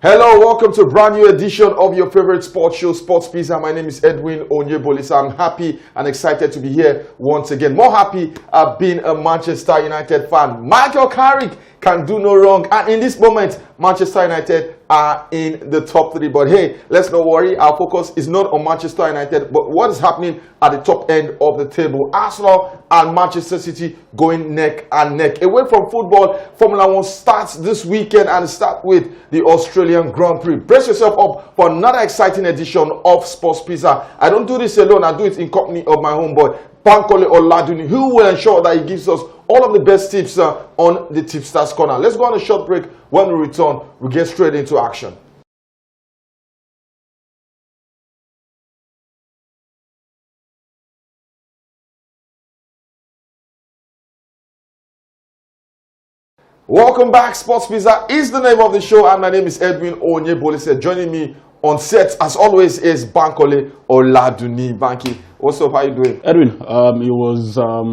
Hello, welcome to a brand new edition of your favorite sports show, Sports Pizza. My name is Edwin Onyebolisa. I'm happy and excited to be here once again. More happy being a Manchester United fan. Michael Carrick can do no wrong. And in this moment, Manchester United are in the top three. But hey, let's not worry. Our focus is not on Manchester United, but what is happening at the top end of the table. Arsenal and Manchester City going neck and neck. Away from football, Formula 1 starts this weekend and start with the Australian Grand Prix. Brace yourself up for another exciting edition of Sports Pizza. I don't do this alone. I do it in company of my homeboy, Bankole Oladuni, who will ensure that he gives us all of the best tips on the Tipsters Corner. Let's go on a short break. When we return, we get straight into action. Welcome back. Sports Pizza is the name of the show, and my name is Edwin Onyebolise. Joining me on set, as always, is Bankole Oladuni. Banky, what's up? How you doing? Edwin, it was a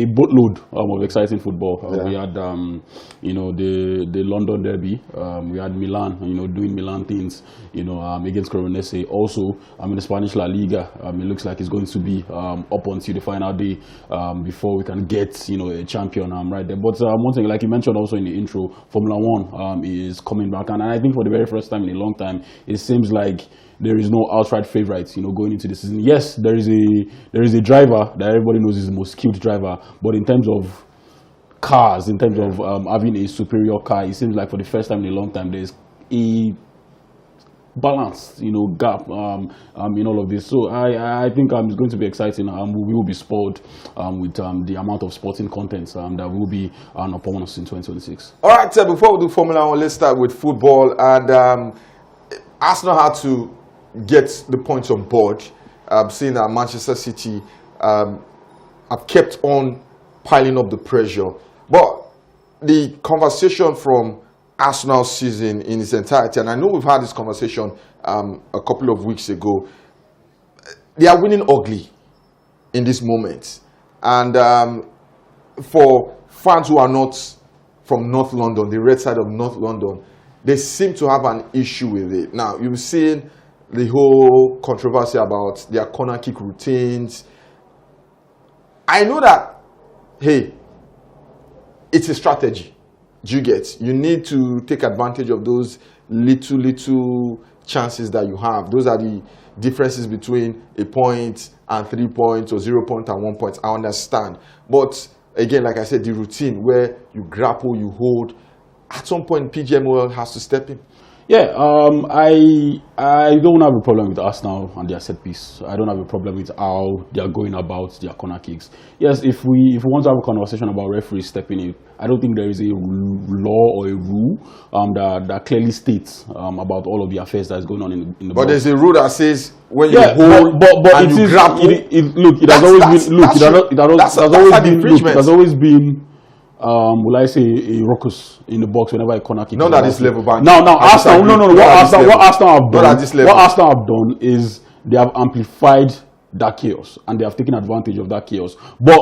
boatload of exciting football. We had the London derby. We had Milan, doing Milan things, against Cremonese. Also, in the Spanish La Liga, it looks like it's going to be up until the final day before we can get a champion right there. But one thing, like you mentioned also in the intro, Formula 1 is coming back, and I think for the very first time in a long time, it seems like there is no outright favourites, going into the season. Yes, there is a driver that everybody knows is the most skilled driver, but in terms of cars, in terms of having a superior car, it seems like for the first time in a long time there's a balanced, gap in all of this. So I think it's going to be exciting. We will be spoiled with the amount of sporting content that will be upon us in 2026. All right, before we do Formula 1, let's start with football. And Arsenal had to get the points on board. Seeing that Manchester City have kept on piling up the pressure. But the conversation from Arsenal's season in its entirety, and I know we've had this conversation a couple of weeks ago, they are winning ugly in this moment. And for fans who are not from North London, the red side of North London, they seem to have an issue with it. Now, you've seen the whole controversy about their corner kick routines. I know that, hey, it's a strategy. Do you get? You need to take advantage of those little chances that you have. Those are the differences between a point and 3 points, or 0 point and 1 point. I understand. But again, like I said, the routine where you grapple, you hold, at some point PGMOL has to step in. Yeah, I don't have a problem with Arsenal and their set piece. I don't have a problem with how they are going about their corner kicks. Yes, if we want to have a conversation about referees stepping in, I don't think there is a law or a rule that clearly states about all of the affairs that is going on in the But box. there's a rule that says when you hold but and you grapple. It has always been will I say a ruckus in the box whenever a corner kick? Not at this level, but now Arsenal. What Arsenal have done is they have amplified that chaos and they have taken advantage of that chaos. But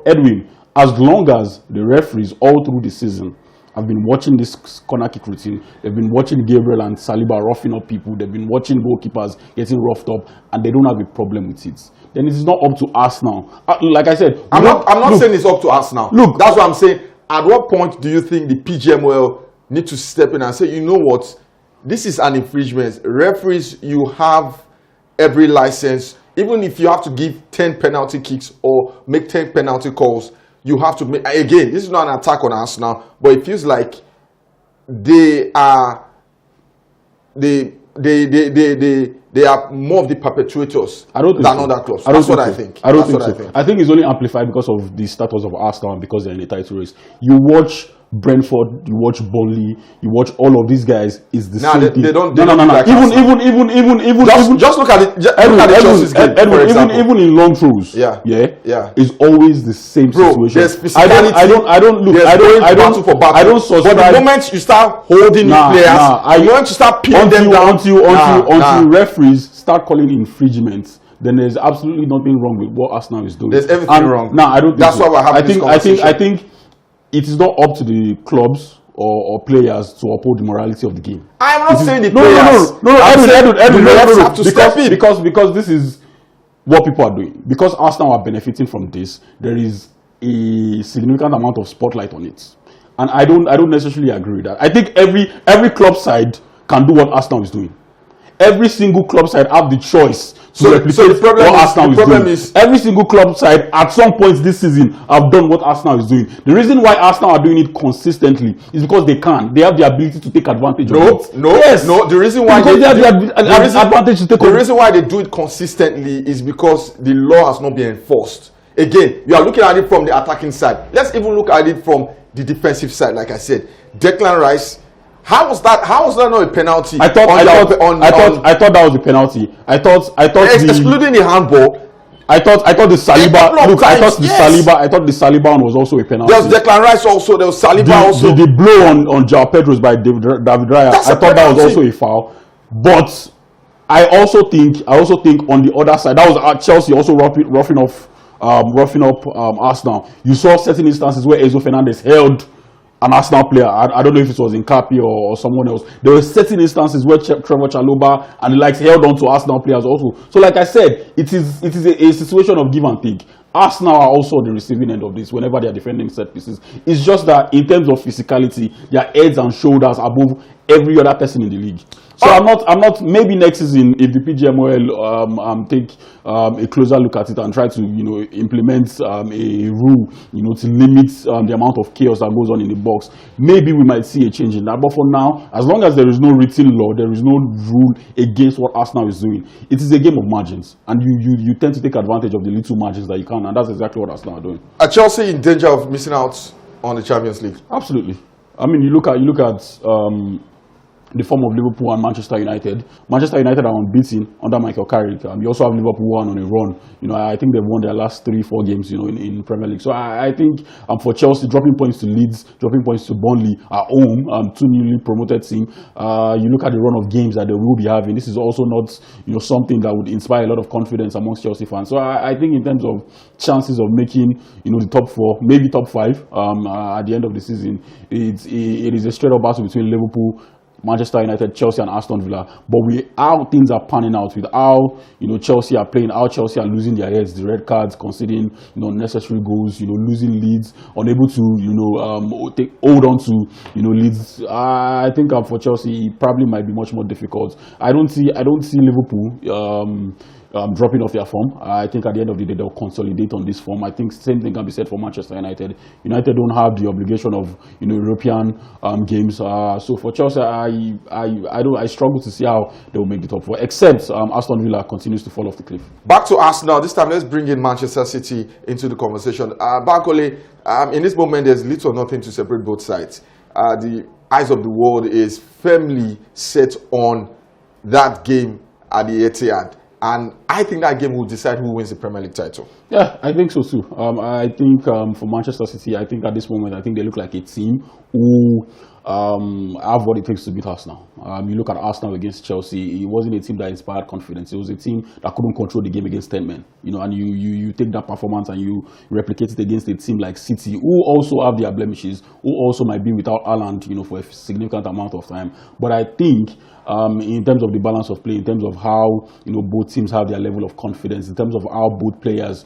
Edwin, as long as the referees all through the season have been watching this corner kick routine, they've been watching Gabriel and Saliba roughing up people, they've been watching goalkeepers getting roughed up, and they don't have a problem with it, then it is not up to Arsenal. Like I said, I'm not saying it's up to Arsenal. Look, that's what I'm saying. At what point do you think the PGMOL need to step in and say, you know what, this is an infringement? Referees, you have every license. Even if you have to give 10 penalty kicks or make 10 penalty calls, you have to make. Again, this is not an attack on Arsenal, but it feels like they are more of the perpetuators than other clubs. That's what I think. I don't think so. I think it's only amplified because of the status of Arsenal and because they're in a title race. You watch Brentford, you watch Burnley, you watch all of these guys. Is the same thing. They don't. No. Even just look at it. Even in long throws. Yeah. It's always the same situation. There's physicality. I don't subscribe. But the moment you start holding the players, the moment you start pinning them down, until referees start calling infringements, then there's absolutely nothing wrong with what Arsenal is doing. There's everything wrong. No, I don't think That's so. why we're having this conversation. I think it is not up to the clubs or players to uphold the morality of the game. I'm not saying the no, players. No, because this is what people are doing. Because Arsenal are benefiting from this, there is a significant amount of spotlight on it, and I don't necessarily agree with that. I think every club side can do what Arsenal is doing. Every single club side have the choice to replicate what Arsenal is doing. Every single club side at some point this season have done what Arsenal is doing. The reason why Arsenal are doing it consistently is because they can. They have the ability to take advantage of it. No. The reason why they have the advantage to take. The reason why they do it consistently is because the law has not been enforced. Again, we are looking at it from the attacking side. Let's even look at it from the defensive side. Like I said, Declan Rice. How was that not a penalty? I thought that was a penalty. I thought excluding the handball. I thought the Saliba. Look, I thought the Saliba one was also a penalty. There was Declan Rice also. There was Saliba also. The blow on João Pedro's by David Raya. I thought that was also a foul. But I also think on the other side, that was Chelsea also roughing up Arsenal. You saw certain instances where Enzo Fernandez held an Arsenal player. I don't know if it was Nkapi or someone else. There were certain instances where Trevor Chalobah and the likes held on to Arsenal players also. So like I said, it is a situation of give and take. Arsenal are also on the receiving end of this whenever they are defending set pieces. It's just that in terms of physicality, they are heads and shoulders above every other person in the league. So I'm not. Maybe next season, if the PGMOL take a closer look at it and try to implement a rule to limit the amount of chaos that goes on in the box, maybe we might see a change in that. But for now, as long as there is no written law, there is no rule against what Arsenal is doing. It is a game of margins, and you tend to take advantage of the little margins that you can, and that's exactly what Arsenal are doing. Are Chelsea in danger of missing out on the Champions League? Absolutely. I mean, you look at the form of Liverpool and Manchester United. Manchester United are unbeaten under Michael Carrick. You also have Liverpool on a run. I think they've won their last 3-4 games, in Premier League. So I think for Chelsea, dropping points to Leeds, dropping points to Burnley at home, two newly promoted team. You look at the run of games that they will be having. This is also not, something that would inspire a lot of confidence amongst Chelsea fans. So I think in terms of chances of making, the top 4, maybe top 5 at the end of the season, it is a straight up battle between Liverpool, Manchester United, Chelsea and Aston Villa. But how things are panning out, with how Chelsea are playing, how Chelsea are losing their heads, the red cards, conceding unnecessary goals, losing leads, unable to hold on to leads. I think for Chelsea it probably might be much more difficult. I don't see Liverpool dropping off their form. I think at the end of the day they'll consolidate on this form. I think same thing can be said for Manchester United. United don't have the obligation of European games. So for Chelsea, I struggle to see how they will make the top 4. Except Aston Villa continues to fall off the cliff. Back to Arsenal. This time let's bring in Manchester City into the conversation. Bankole, in this moment there's little or nothing to separate both sides. The eyes of the world is firmly set on that game at the Etihad. And I think that game will decide who wins the Premier League title. Yeah, I think so too. I think for Manchester City, I think at this moment, I think they look like a team who have what it takes to beat Arsenal. You look at Arsenal against Chelsea, it wasn't a team that inspired confidence. It was a team that couldn't control the game against 10 men. And you take that performance and you replicate it against a team like City, who also have their blemishes, who also might be without Haaland, for a significant amount of time. But I think in terms of the balance of play, in terms of how both teams have their level of confidence, in terms of how both players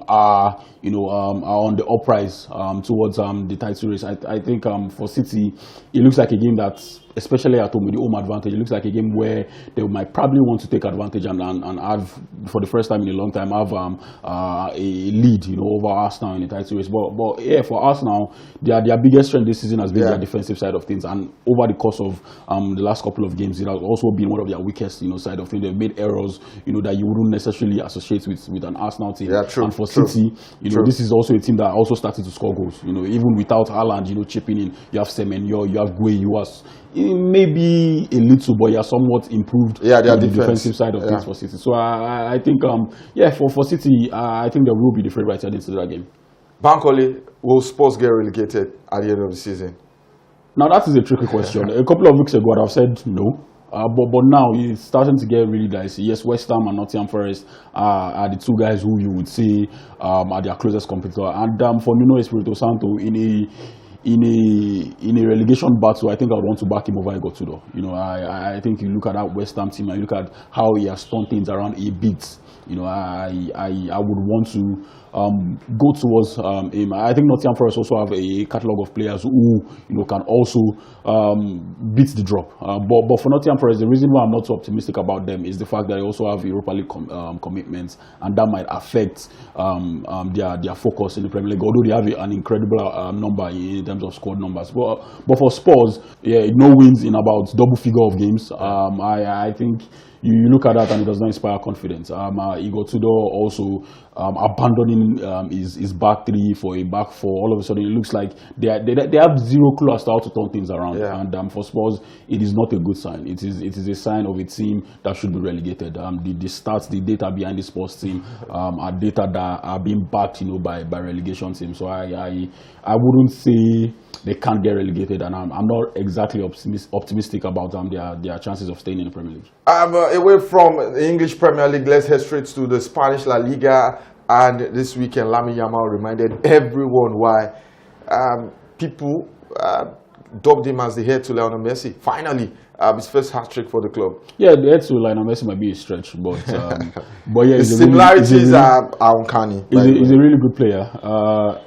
are on the uprise towards the title race, I think for City it looks like a game that's, especially at home with the home advantage, it looks like a game where they might probably want to take advantage and have, for the first time in a long time, have a lead over Arsenal in the title race. But yeah, for Arsenal, their biggest strength this season has been their defensive side of things, and over the course of the last couple of games, it has also been one of their weakest side of things. They've made errors that you wouldn't necessarily associate with an Arsenal team. Yeah, true. And for City, this is also a team that also started to score goals. Even without Haaland, chipping in, you have Semenyo, you have Gueye, you have maybe a little, but somewhat improved on the defensive side of things for City. So I think, for City, I think they will be the favourites heading into that game. Bankole, will Spurs get relegated at the end of the season? Now that is a tricky question. A couple of weeks ago, I'd have said no. But now it's starting to get really dicey. Yes, West Ham and Nottingham Forest are the two guys who you would say are their closest competitor. And for Nuno Espirito Santo, in in a relegation battle, I think I would want to back him over Igor Tudor. You know, I think you look at that West Ham team and you look at how he has turned things around a bit. You know, I would want to go towards him. I think Nottingham Forest also have a catalogue of players who, you know, can also beat the drop. But for Nottingham Forest, the reason why I'm not so optimistic about them is the fact that they also have Europa League commitments, and that might affect their focus in the Premier League. Although they have an incredible number in terms of squad numbers, but for Spurs, yeah, no wins in about double figure of games. I think. You look at that and it does not inspire confidence. Igor Tudor also abandoning his back three for a back four. All of a sudden, it looks like they have zero clue as to how to turn things around. Yeah. And for Spurs, it is not a good sign. It is a sign of a team that should be relegated. The stats, the data behind the Spurs team are data that are being backed, you know, by relegation teams. So I wouldn't say they can't get relegated, and I'm not exactly optimistic about their chances of staying in the Premier League. Away from the English Premier League, let's head straight to the Spanish La Liga. And this weekend, Lamine Yamal reminded everyone why people dubbed him as the heir to Lionel Messi. Finally, his first hat-trick for the club. Yeah, the heir to Lionel Messi might be a stretch, but yeah, the similarities are uncanny. He's a really good player,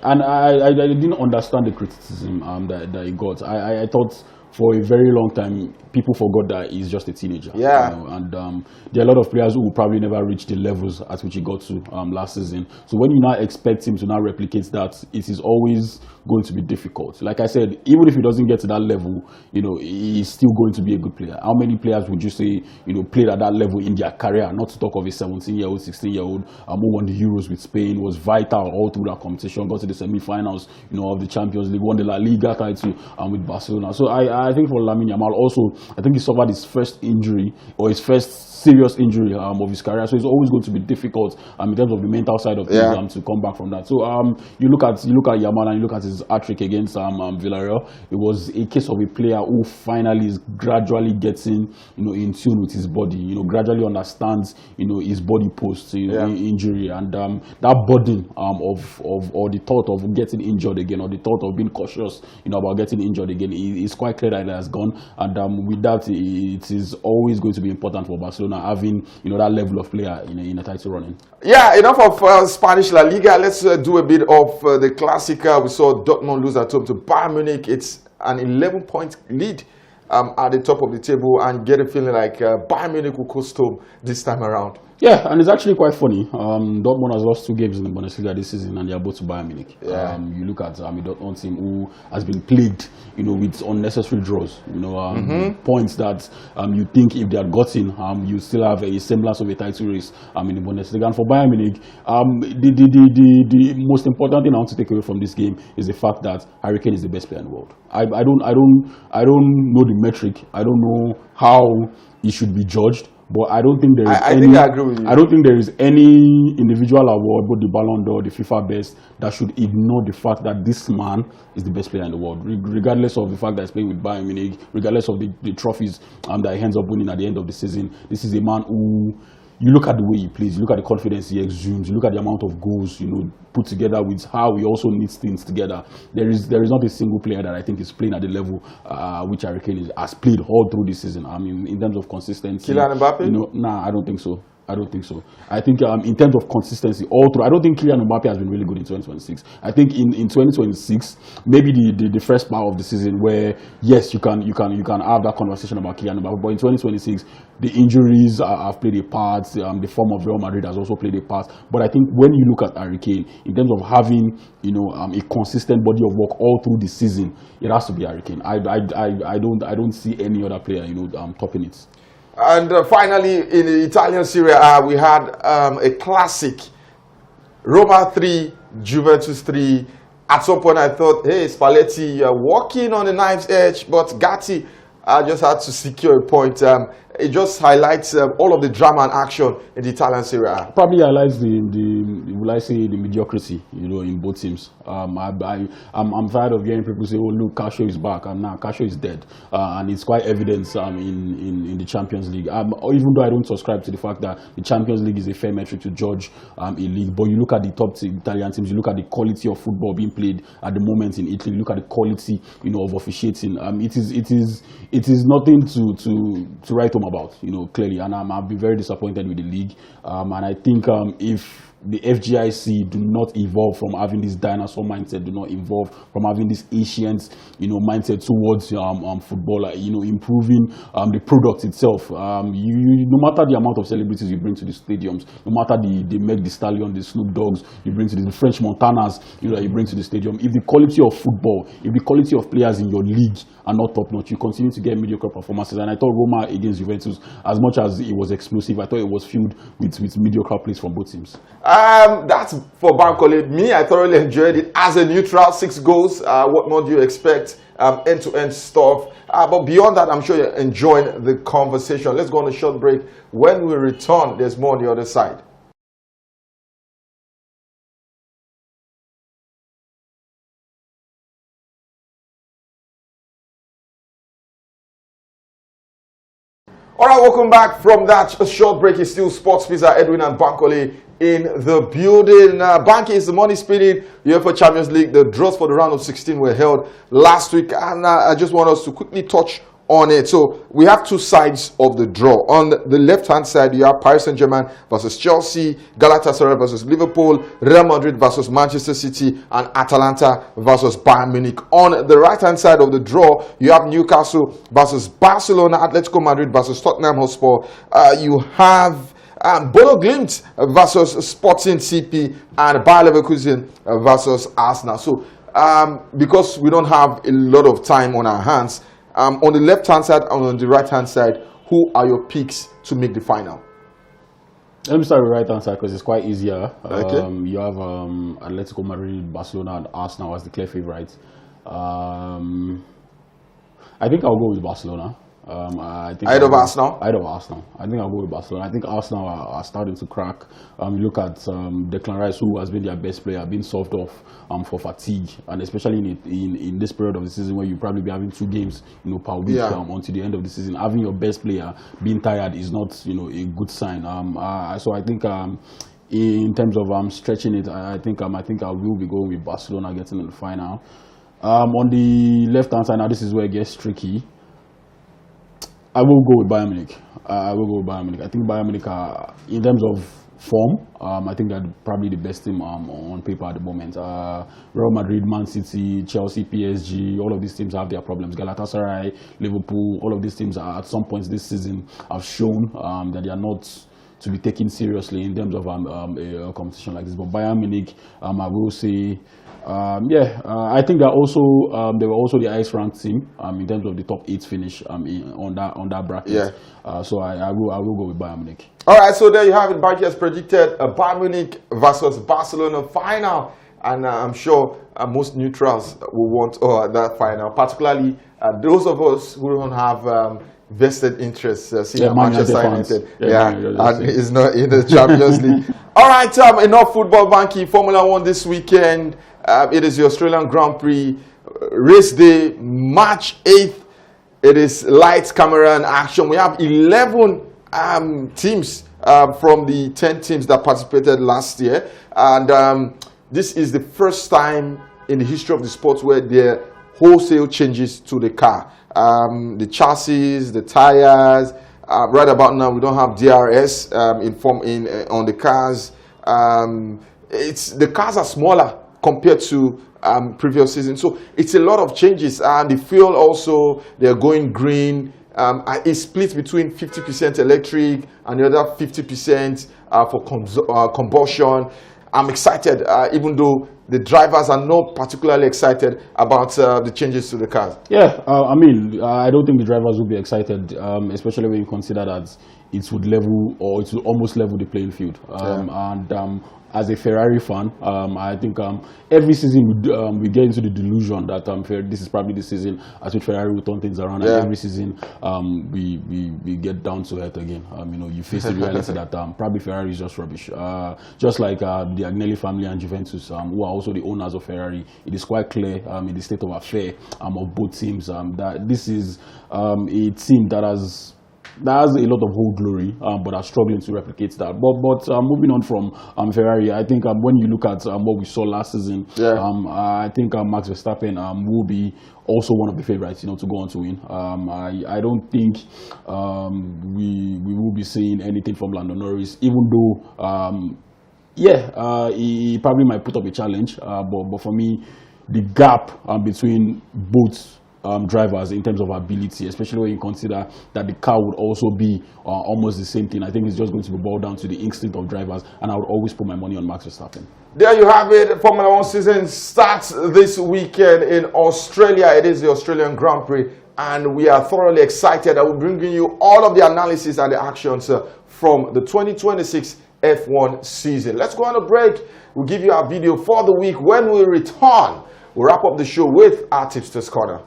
and I didn't understand the criticism that he got. I thought for a very long time, people forgot that he's just a teenager. Yeah. You know, and there are a lot of players who will probably never reach the levels at which he got to last season. So when you now expect him to now replicate that, it is always going to be difficult. Like I said, even if he doesn't get to that level, you know, he's still going to be a good player. How many players would you say, you know, played at that level in their career? Not to talk of a 17-year-old, 16-year-old who won the Euros with Spain, was vital all through that competition, got to the semi-finals, you know, of the Champions League, won the La Liga title with Barcelona. So I think for Lamine Yamal also, I think he suffered his first injury, or his first serious injury of his career, so it's always going to be difficult in terms of the mental side of things to come back from that. So you look at Yamal and you look at his hat-trick against Villarreal. It was a case of a player who finally is gradually getting, you know, in tune with his body, you know, gradually understands, you know, his body post, you know, injury, and that burden or the thought of getting injured again, or the thought of being cautious, you know, about getting injured again, is quite clear that it has gone. And with that, it is always going to be important for Barcelona having, you know, that level of player in a title running. Yeah, enough of Spanish La Liga. Let's do a bit of the Clasica. We saw Dortmund lose at home to Bayern Munich. It's an 11-point lead at the top of the table, and get a feeling like Bayern Munich will coast home this time around. Yeah, and it's actually quite funny. Dortmund has lost 2 games in the Bundesliga this season, and they are both to Bayern Munich. Yeah. You look at the Dortmund team, who has been plagued, you know, with unnecessary draws. You know, points that you think if they had gotten, you still have a semblance of a title race in the Bundesliga. And for Bayern Munich, the most important thing I want to take away from this game is the fact that Harry Kane is the best player in the world. I don't know the metric. I don't know how he should be judged. But I don't think there is I think I agree with you. I don't think there is any individual award, both the Ballon d'Or, the FIFA Best, that should ignore the fact that this man is the best player in the world, regardless of the fact that he's playing with Bayern Munich, regardless of the trophies that he ends up winning at the end of the season. This is a man who, you look at the way he plays, you look at the confidence he exudes, you look at the amount of goals, you know, put together with how he also needs things together. There is not a single player that I think is playing at the level which Harry Kane has played all through this season. I mean, in terms of consistency. Kylian Mbappe? You know, nah, I don't think so. I don't think so. I think in terms of consistency all through, I don't think Kylian Mbappe has been really good in 2026. I think in 2026, maybe the first part of the season where, yes, you can have that conversation about Kylian Mbappe, but in 2026, the injuries have played a part, the form of Real Madrid has also played a part. But I think when you look at Harry Kane, in terms of having, you know, a consistent body of work all through the season, it has to be Harry Kane. I don't see any other player, you know, topping it. And finally, in the Italian Serie A, we had a classic. Roma 3, Juventus 3. At some point, I thought, hey, Spalletti, you're walking on the knife's edge. But Gatti I just had to secure a point. It just highlights all of the drama and action in the Italian Serie A. Probably highlights will I say, the mediocrity, in both teams. I'm tired of hearing people say, "Oh, look, Casio is back," and now Casio is dead, and it's quite evident in the Champions League. Even though I don't subscribe to the fact that the Champions League is a fair metric to judge a league, but you look at the top Italian teams, you look at the quality of football being played at the moment in Italy, you look at the quality, of officiating. It is nothing to write home about, clearly, and I've been very disappointed with the league, and I think if the FGIC do not evolve from having this dinosaur mindset, do not evolve from having this ancient, mindset towards football, improving the product itself. No matter the amount of celebrities you bring to the stadiums, no matter the Meg the Stallion, the Snoop Dogs you bring to the French Montanas, that you bring to the stadium, if the quality of football, if the quality of players in your league are not top notch, you continue to get mediocre performances. And I thought Roma against Juventus, as much as it was explosive, I thought it was filled with mediocre plays from both teams. That's for Bankole. Me, I thoroughly enjoyed it as a neutral. 6 goals. What more do you expect? End-to-end stuff. But beyond that, I'm sure you're enjoying the conversation. Let's go on a short break. When we return, there's more on the other side. All right, welcome back from that short break. It's still Sports Pizza, Edwin and Bankole in the building. Banky is the money spinning UEFA Champions League. The draws for the round of 16 were held last week, and I just want us to quickly touch on it. So we have two sides of the draw. On the left-hand side, you have Paris Saint-Germain versus Chelsea, Galatasaray versus Liverpool, Real Madrid versus Manchester City, and Atalanta versus Bayern Munich. On the right-hand side of the draw, you have Newcastle versus Barcelona, Atletico Madrid versus Tottenham Hotspur. You have Bodo Glimt versus Sporting CP, and Bayer Leverkusen versus Arsenal. So because we don't have a lot of time on our hands, on the left-hand side and on the right-hand side, who are your picks to make the final? Let me start with the right-hand side because it's quite easier. Okay. You have Atletico Madrid, Barcelona, and Arsenal as the clear favourites. I think I'll go with Barcelona. Ahead of Arsenal? Ahead of Arsenal. I think I'll go with Barcelona. I think Arsenal are starting to crack. You look at Declan Rice, who has been their best player, being solved off for fatigue, and especially in this period of the season where you probably be having 2 games, per week until the end of the season. Having your best player being tired is not, a good sign. So I think in terms of stretching it, I think I will be going with Barcelona getting in the final. On the left-hand side, now this is where it gets tricky. I will go with Bayern Munich. I think Bayern Munich are, in terms of form, I think they're probably the best team on paper at the moment. Real Madrid, Man City, Chelsea, PSG, all of these teams have their problems. Galatasaray, Liverpool, all of these teams are, at some points this season, have shown that they are not to be taken seriously in terms of a competition like this. But Bayern Munich, I will say, I think they were also the highest ranked team in terms of the top 8 finish on that bracket. Yeah. So I will go with Bayern Munich. All right, so there you have it. Banky has predicted a Bayern Munich versus Barcelona final, and I'm sure most neutrals will want that final, particularly those of us who don't have vested interests seeing Manchester United. And is not in the Champions League. All right, enough football, Banky. Formula 1 this weekend. It is the Australian Grand Prix race day, March 8th. It is lights, camera, and action. We have 11 teams from the 10 teams that participated last year. And this is the first time in the history of the sport where there are wholesale changes to the car. The chassis, the tires. Right about now, we don't have DRS on the cars. The cars are smaller compared to previous season, so it's a lot of changes. And the fuel also, they're going green. It's split between 50% electric and the other 50% for combustion. I'm excited, even though the drivers are not particularly excited about the changes to the cars. Yeah, I don't think the drivers will be excited, especially when you consider that it would level, or it will almost level the playing field. And as a Ferrari fan, I think every season we get into the delusion that this is probably the season at which Ferrari will turn things around, and every season we get down to earth again. You know, you face the reality that probably Ferrari is just rubbish. Just like the Agnelli family and Juventus, who are also the owners of Ferrari, it is quite clear in the state of affair of both teams that this is a team that has a lot of whole glory, but are struggling to replicate that. But moving on from Ferrari, I think when you look at what we saw last season, I think Max Verstappen will be also one of the favorites, you know, to go on to win. I don't think we will be seeing anything from Lando Norris, even though he probably might put up a challenge. But for me, the gap between both drivers in terms of ability, especially when you consider that the car would also be almost the same thing. I think it's just going to be boiled down to the instinct of drivers, and I would always put my money on Max Verstappen. There you have it. Formula One season starts this weekend in Australia. It is the Australian Grand Prix, and we are thoroughly excited. I will bring you all of the analysis and the actions from the 2026 F1 season. Let's go on a break. We'll give you our video for the week. When we return, we'll wrap up the show with our Tipsters Corner.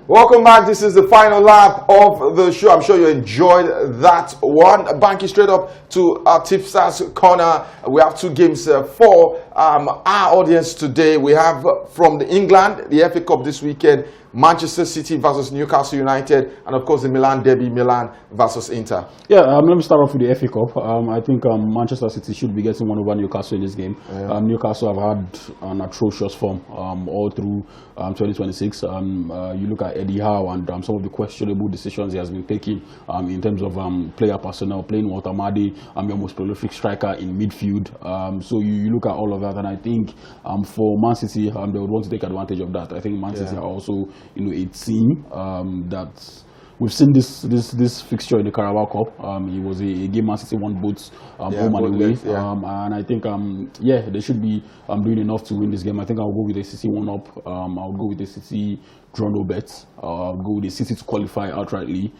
Welcome back. This is the final lap of the show. I'm sure you enjoyed that one. Banking straight up to our Tipsters Corner. We have two games for our audience today. We have from England, the FA Cup this weekend, Manchester City versus Newcastle United, and of course the Milan derby, Milan versus Inter. Yeah, let me start off with the FA Cup. I think Manchester City should be getting one over Newcastle in this game. Newcastle have had an atrocious form all through 2026. You look at Eddie Howe and some of the questionable decisions he has been taking in terms of player personnel, playing Walter Madi, your most prolific striker in midfield. So you look at all of that, and I think for Man City, they would want to take advantage of that. I think Man City are also, you know, a team that we've seen this fixture in the Carabao Cup. It was a game Man City won both home and away. And I think they should be doing enough to win this game. I think I'll go with a City 1-up. I'll go with a City draw no bet. I'll go with a City to qualify outrightly.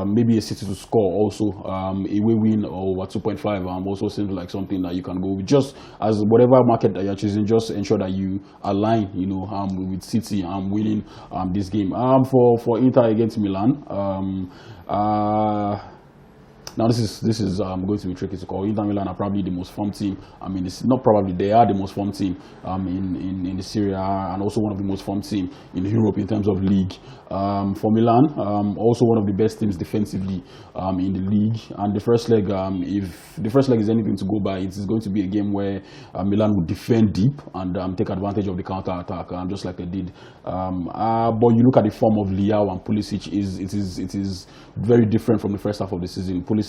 Maybe a City to score also. Away win over 2.5 also seems like something that you can go with. Just as whatever market that you're choosing, just ensure that you align, you know, with City winning this game. For Inter against Milan. Now this is going to be tricky to call. Inter Milan are probably the most formed team. I mean, it's not probably, they are the most formed team in the Serie A, and also one of the most formed team in Europe in terms of league. For Milan, also one of the best teams defensively in the league. And the first leg, if the first leg is anything to go by, it is going to be a game where Milan would defend deep and take advantage of the counter attack, just like they did. But you look at the form of Leao and Pulisic, it is very different from the first half of the season. Pulisic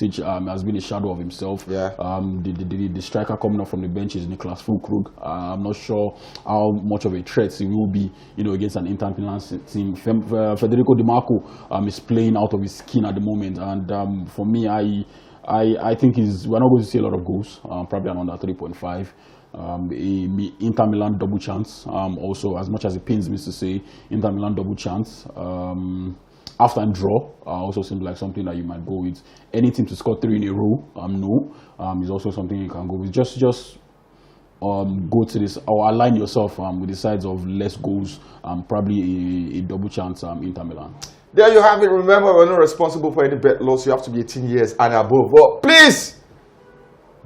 has been a shadow of himself. The striker coming up from the bench is Niklas Füllkrug. I'm not sure how much of a threat he will be, you know, against an Inter Milan team. Federico Di Marco is playing out of his skin at the moment, and for me, I think we're not going to see a lot of goals. Probably around 3.5. Inter Milan double chance. Also, as much as it pains me to say, Inter Milan double chance. Half-time draw also seems like something that you might go with. Any team to score 3 in a row, no, is also something you can go with. Just go to this, or align yourself with the sides of less goals, probably a double chance Inter Milan. There you have it. Remember, we're not responsible for any bet loss. You have to be 18 years and above. But please,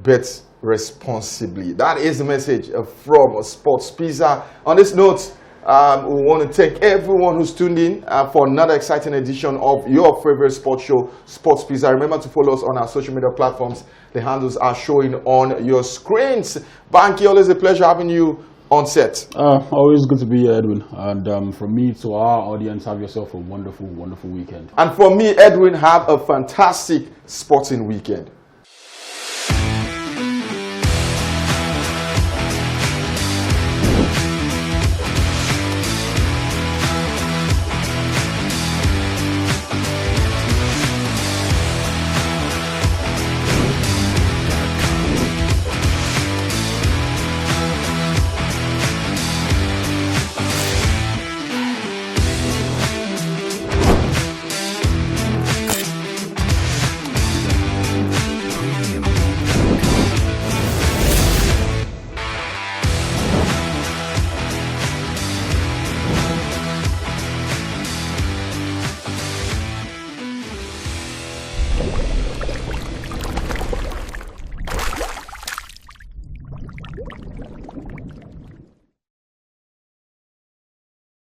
bet responsibly. That is the message from Sports Pizza. On this note, we want to thank everyone who's tuned in for another exciting edition of your favorite sports show, Sports Pizza. Remember to follow us on our social media platforms. The handles are showing on your screens. Banky, always a pleasure having you on set. Always good to be here, Edwin. And from me to our audience, have yourself a wonderful, wonderful weekend. And for me, Edwin, have a fantastic sporting weekend.